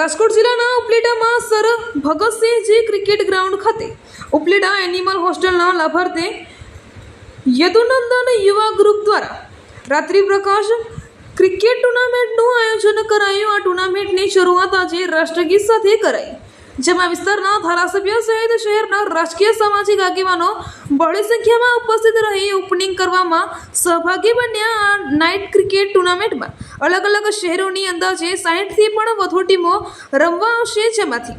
રાજકોટ જિલ્લાના ઉપલેટામાં sir Bhagatsinhji cricket ground ખાતે Upleta animal હોસ્ટેલના લાભાર્થે Yadunandan યુવા ગ્રુપ દ્વારા રાત્રિ પ્રકાશ ક્રિકેટ ટુર્નામેન્ટનું આયોજન કરાયું। આ ટુર્નામેન્ટની શરૂઆત આજે રાષ્ટ્રગીત સાથે કરાઈ, જેમાં વિસ્તારના ધારાસભ્ય સહિત શહેરના રાજકીય સામાજિક આગેવાનો બહોળી સંખ્યામાં ઉપસ્થિત રહી ઓપનિંગ કરવામાં સહભાગી બન્યા। આ નાઇટ ક્રિકેટ ટુર્નામેન્ટમાં અલગ અલગ શહેરોની અંદાજે 60થી પણ વધુ ટીમો રમવા આવશે, જેમાંથી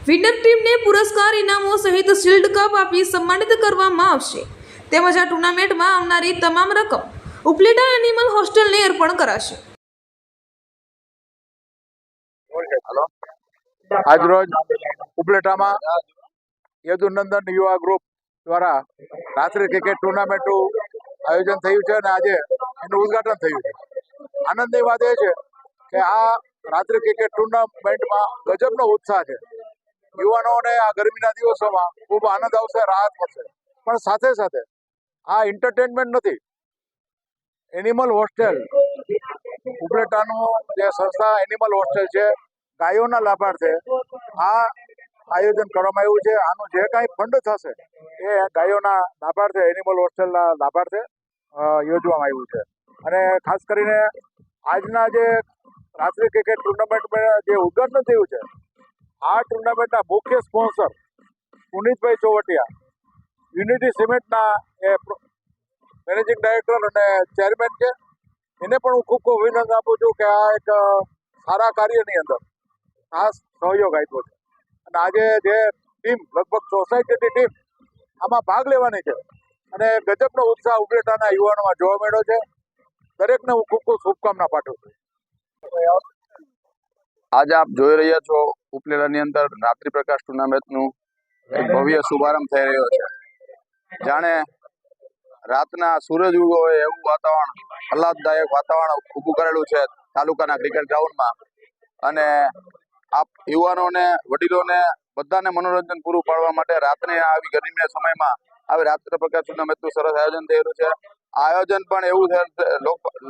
વિનર ટીમને પુરસ્કાર ઇનામો સહિત શિલ્ડ કપ આપી સન્માનિત કરવામાં આવશે। તેમજ આ ટુર્નામેન્ટમાં આવનારી તમામ રકમ ઉપલેટા એનિમલ હોસ્ટેલને અર્પણ કરાશે। આજરોજ ઉપલેટામાં યદુનંદન યુવા ગ્રુપ દ્વારા રાત્રિ ક્રિકેટ ટુર્નામેન્ટનું આયોજન થયું છે અને આજે એનું ઉદ્ઘાટન થયું છે। આનંદની વાત એ છે કે આ રાત્રિ ક્રિકેટ ટુર્નામેન્ટમાં ગજબનો ઉત્સાહ છે। યુવાનોને આ ગરમીના દિવસોમાં ખૂબ આનંદ આવશે, રાહત મળશે, પણ સાથે સાથે આ એન્ટરટેનમેન્ટ નથી। એનિમલ હોસ્ટેલ ઉપલેટાનું જે સંસ્થા એનિમલ હોસ્ટેલ છે, ગાયોના લાભાર્થે આ આયોજન કરવામાં આવ્યું છે। આનું જે કાંઈ ફંડ થશે એ ગાયોના લાભાર્થે, એનિમલ હોસ્ટેલના લાભાર્થે યોજવામાં આવ્યું છે। અને ખાસ કરીને આજના જે રાત્રિ ક્રિકેટ ટુર્નામેન્ટ જે ઉદ્ઘાટન થયું છે, આ ટુર્નામેન્ટના મુખ્ય સ્પોન્સર પુનિતભાઈ ચોવટિયા, યુનિટી સિમેન્ટના એ મેનેજિંગ ડાયરેક્ટર અને ચેરમેન છે। એને પણ હું ખૂબ ખૂબ અભિનંદન આપું છું કે આ એક સારા કાર્યની અંદર ખાસ સહયોગ આપ્યો છે। અને આજે જે ટીમ લગભગ 64 જેટલી ટીમ આમાં ભાગ લેવાની છે અને ગજબનો ઉત્સાહ ઉપલેટાના યુવાનોમાં જોવા મળ્યો છે। દરેકને હું ખૂબ ખૂબ શુભકામના પાઠવું છું। આજે આપ જોઈ રહ્યા છો ઉપલેટાની અંદર રાત્રિ પ્રકાશ ટુર્નામેન્ટનું એક ભવ્ય શુભારંભ થઈ રહ્યો છે। જાણે રાતના સૂરજ ઉગો હોય એવું વાતાવરણ, આહલાદદાયક વાતાવરણ ઊભું કરેલું છે તાલુકાના ક્રિકેટ ગ્રાઉન્ડમાં। અને આપ યુવાનોને, વડીલોને બધાને મનોરંજન પૂરું પાડવા માટે રાત્રે આવી ગરમીના સમયમાં આવી રાત્રિ પ્રકાશ ટુર્નામેન્ટનું સરસ આયોજન થયેલું છે। આ આયોજન પણ એવું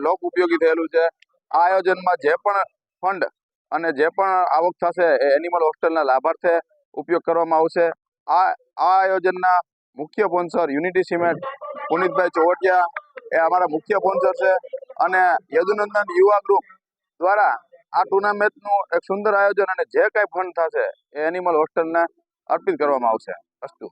લોક ઉપયોગી થયેલું છે। આ આયોજનમાં જે પણ ફંડ અને જે પણ આવક થશે એ એનિમલ હોસ્ટેલના લાભાર્થે ઉપયોગ કરવામાં આવશે। આ આયોજનના મુખ્ય sponsor unity cement, Punitbhai Chovatiya એ અમારા મુખ્ય સ્પોન્સર છે। અને યદુનંદન યુવા ગ્રુપ દ્વારા આ ટુર્નામેન્ટનું એક સુંદર આયોજન અને જે કાંઈ ફંડ થશે એ એનિમલ હોસ્ટેલને અર્પિત કરવામાં આવશે। અસ્તુ।